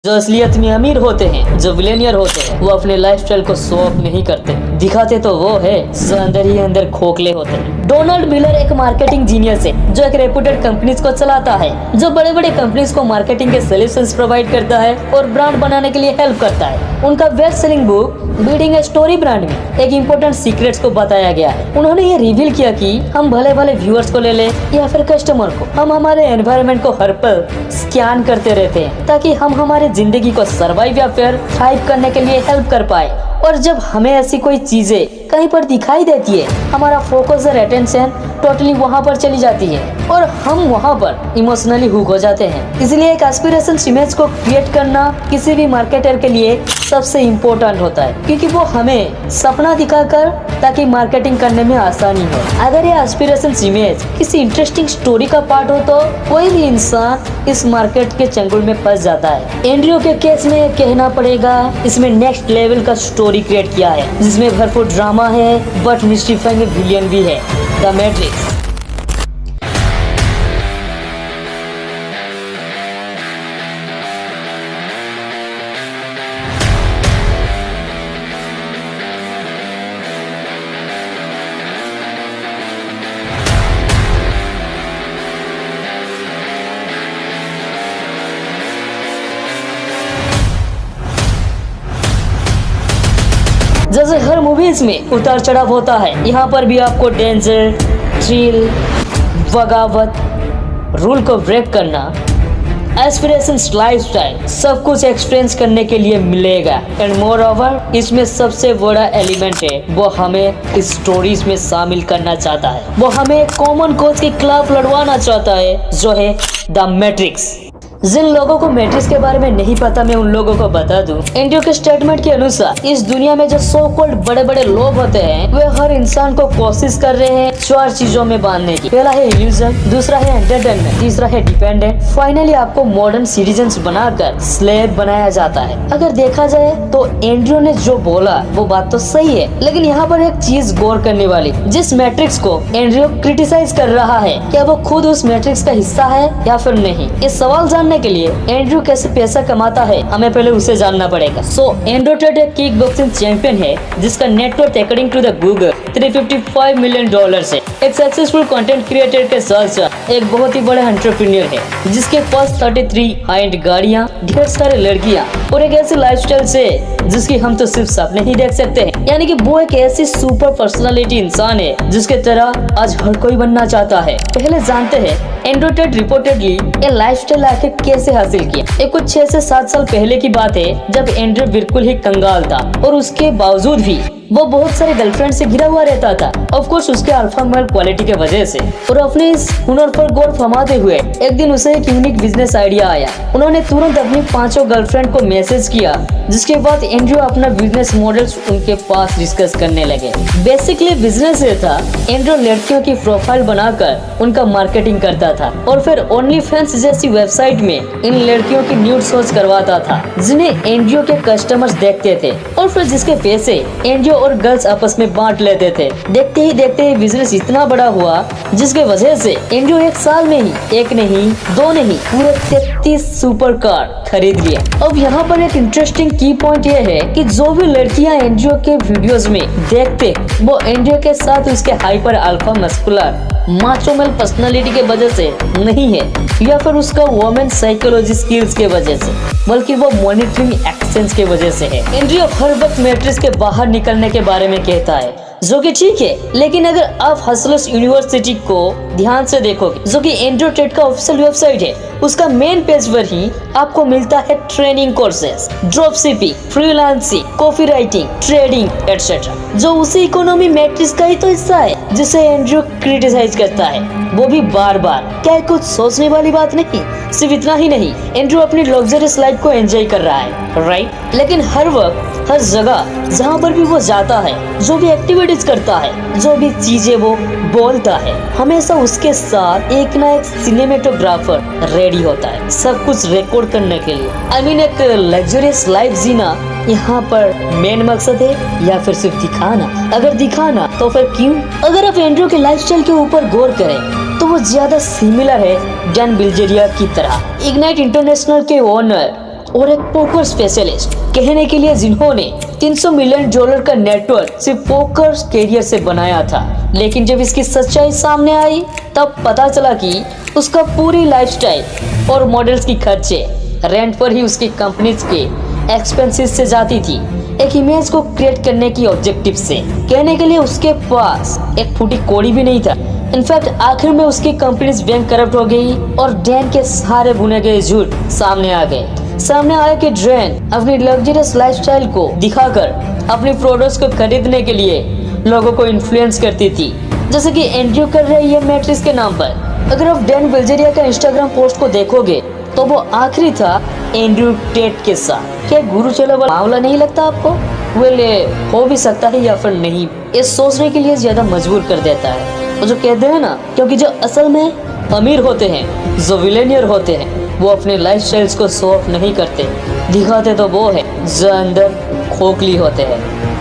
जो असलियत में अमीर होते हैं, जो बिलियनियर होते हैं, वो अपने लाइफस्टाइल को शो ऑफ नहीं करते, दिखाते तो वो है जो अंदर ही अंदर खोखले होते हैं। डोनाल्ड मिलर एक मार्केटिंग जीनियस है जो एक रेप्यूटेड कंपनीज को चलाता है, जो बड़े बड़े कंपनीज को मार्केटिंग के सॉल्यूशंस प्रोवाइड करता है और ब्रांड बनाने के लिए हेल्प करता है। उनका best selling book building a story brand में एक इम्पोर्टेंट सीक्रेट्स को बताया गया है। उन्होंने ये रिवील किया कि हम भले भले व्यूअर्स को ले ले या फिर कस्टमर को, हम हमारे एनवायरनमेंट को हर पल स्कैन करते रहते हैं ताकि हम हमारे जिंदगी को सर्वाइव या फिर थ्राइव करने के लिए हेल्प कर पाए। और जब हमें ऐसी कोई चीजें कहीं पर दिखाई देती है, हमारा फोकस और अटेंशन टोटली वहाँ पर चली जाती है और हम वहाँ पर इमोशनली हुक हो जाते हैं। इसलिए एक एस्पिरेशन इमेज को क्रिएट करना किसी भी मार्केटर के लिए सबसे इम्पोर्टेंट होता है, क्योंकि वो हमें सपना दिखाकर ताकि मार्केटिंग करने में आसानी हो। अगर ये एस्पिरेशन इमेज किसी इंटरेस्टिंग स्टोरी का पार्ट हो तो कोई भी इंसान इस मार्केट के चंगुल में फंस जाता है। एंड्रयू के केस में कहना पड़ेगा, इसमें नेक्स्ट लेवल का स्टोरी क्रिएट किया है जिसमें भरपूर ड्रामा है बट मिस्टीफाइंग विलियन भी है, द मैट्रिक्स। जैसे हर मूवीज में उतार चढ़ाव होता है, यहाँ पर भी आपको डेंजर, थ्रिल, बगावत, रूल को ब्रेक करना, एस्पिरेशन, लाइफस्टाइल सब कुछ एक्सपीरियंस करने के लिए मिलेगा। एंड मोर ओवर इसमें सबसे बड़ा एलिमेंट है, वो हमें इस स्टोरीज में शामिल करना चाहता है। वो हमें एक कॉमन कोज के खिलाफ लड़वाना चाहता है जो है द मैट्रिक्स। जिन लोगों को मैट्रिक्स के बारे में नहीं पता, मैं उन लोगों को बता दूं। एंड्रयू के स्टेटमेंट के अनुसार इस दुनिया में जो सो कॉल्ड बड़े बड़े लोग होते हैं, वे हर इंसान को कोशिश कर रहे हैं चार चीजों में बांधने की। पहला है इल्यूजन, दूसरा है एंटरटेनमेंट, तीसरा है डिपेंडेंट, फाइनली आपको मॉडर्न सिटीजन्स बनाकर स्लेव बनाया जाता है। अगर देखा जाए तो एंड्रयू ने जो बोला वो बात तो सही है, लेकिन यहाँ पर एक चीज गौर करने वाली, जिस मैट्रिक्स को एंड्रयू क्रिटिसाइज कर रहा है, क्या वो खुद उस मैट्रिक्स का हिस्सा है या फिर नहीं? ये सवाल जानने के लिए एंड्रयू कैसे पैसा कमाता है, हमें पहले उसे जानना पड़ेगा। एंड्रयू टेड एक किक बॉक्सिंग चैंपियन है जिसका net worth according to the Google $355 million है। एक सक्सेसफुल कंटेंट क्रिएटर के साथ साथ एक बहुत ही बड़े एंटरप्रेन्योर है जिसके पास 33 हाई एंड गाड़ियाँ, ढेर सारे लड़कियाँ और एक ऐसी लाइफस्टाइल से जिसकी हम तो सिर्फ सपने ही देख सकते हैं। यानी कि वो एक ऐसी सुपर पर्सनालिटी इंसान है जिसके तरह आज हर कोई बनना चाहता है। पहले जानते हैं एंड्रयू टेड रिपोर्टेडली ये लाइफस्टाइल आखिर कैसे हासिल किया। ये कुछ 6 से 7 साल पहले की बात है जब एंड्रयू बिल्कुल ही कंगाल था और उसके बावजूद भी वो बहुत सारे गर्लफ्रेंड से घिरा हुआ रहता था। ऑफ कोर्स उसके अल्फा मेल क्वालिटी के वजह से, और अपने इस हुनर पर गौर फरमाते हुए एक दिन उसे एक यूनिक बिजनेस आइडिया आया। उन्होंने तुरंत अपनी 5 गर्लफ्रेंड को मैसेज किया, जिसके बाद एंड्रयू अपना बिजनेस मॉडल्स उनके पास डिस्कस करने लगे। बेसिकली बिजनेस ये था, एंड्रयू लड़कियों की प्रोफाइल बनाकर उनका मार्केटिंग करता था और फिर ओनली फैंस जैसी वेबसाइट में इन लड़कियों की न्यूड शोज करवाता था जिन्हें एंड्रयू के कस्टमर्स देखते थे और फिर जिसके पैसे एंड्रयू और गर्ल्स आपस में बांट लेते थे। देखते ही बिजनेस इतना बड़ा हुआ जिसके वजह से एंड्रयू एक साल में ही एक नहीं, 2 नहीं, पूरे 33 सुपर कार खरीद लिया। अब यहाँ पर एक इंटरेस्टिंग की पॉइंट ये है कि जो भी लड़कियां एंड्रयू के वीडियोस में देखते वो एंड्रयू के साथ उसके hyper alpha muscular macho male personality के वजह से नहीं है या फिर उसका वुमेन साइकोलॉजी स्किल्स के वजह से, बल्कि वो मॉनिटरिंग एक्शंस के वजह से है। एंड्रयू हर वक्त मैट्रिक्स के बाहर निकलने के बारे में कहता है, जो कि ठीक है, लेकिन अगर आप हसलर्स यूनिवर्सिटी को ध्यान से देखोगे, जो कि एंड्रयू टेड का ऑफिशियल वेबसाइट है, उसका मेन पेज पर ही आपको मिलता है training courses, drop shipping, freelancing, copy writing, trading etcetera, जो उसी इकोनॉमी मैट्रिक्स का ही तो हिस्सा है जिसे एंड्रयू क्रिटिसाइज करता है, वो भी बार बार। क्या कुछ सोचने वाली बात नहीं? सिर्फ इतना ही नहीं, एंड्रयू अपनी लग्जरियस लाइफ को एंजॉय कर रहा है, राइट? लेकिन हर वक्त हर जगह जहाँ पर भी वो जाता है, जो भी एक्टिविटीज करता है, जो भी चीजें वो बोलता है, हमेशा उसके साथ एक ना एक सिनेमेटोग्राफर रेडी होता है सब कुछ रिकॉर्ड करने के लिए। एक लग्जरियस लाइफ जीना यहाँ पर मेन मकसद है या फिर सिर्फ दिखाना? अगर दिखाना तो फिर क्यों? अगर आप एंड्रयू के लाइफस्टाइल के ऊपर गौर करें तो वो ज्यादा सिमिलर है डैन बिल्जेरिया की तरह। इग्नाइट इंटरनेशनल के ओनर और एक पोकर स्पेशलिस्ट कहने के लिए, जिन्होंने $300 मिलियन का नेटवर्क सिर्फ पोकर कैरियर से बनाया था। लेकिन जब इसकी सच्चाई सामने आई तब पता चला कि उसका पूरी लाइफस्टाइल और मॉडल्स की खर्चे रेंट पर ही उसकी कंपनीज के एक्सपेंसेस से जाती थी, एक इमेज को क्रिएट करने की ऑब्जेक्टिव से। कहने के लिए उसके पास एक फूटी कौड़ी भी नहीं था। इनफैक्ट आखिर में उसकी कंपनीज बैंक करप्ट हो गई और डैन के सारे बुने गए झूठ सामने आ गए। सामने आया कि डैन अपनी लग्जरियस लाइफस्टाइल को दिखाकर अपनी प्रोडक्ट्स को खरीदने के लिए लोगों को इन्फ्लुएंस करती थी, जैसे कि एंड्रयू कर रहे ये मैट्रिक्स के नाम पर। अगर आप डैन बिल्जेरिया का इंस्टाग्राम पोस्ट को देखोगे तो वो आखिरी था एंड्रयू टेट के साथ। क्या गुरु चलो वाला मामला नहीं लगता आपको? वेल, हो भी सकता है या फिर नहीं, ये सोचने के लिए ज्यादा मजबूर कर देता है। और जो कहते हैं ना, क्योंकि जो असल में अमीर होते हैं, जो विलेनियर होते हैं, वो अपने लाइफस्टाइल्स को शो ऑफ नहीं करते, दिखाते तो वो है जो अंदर खोखली होते हैं।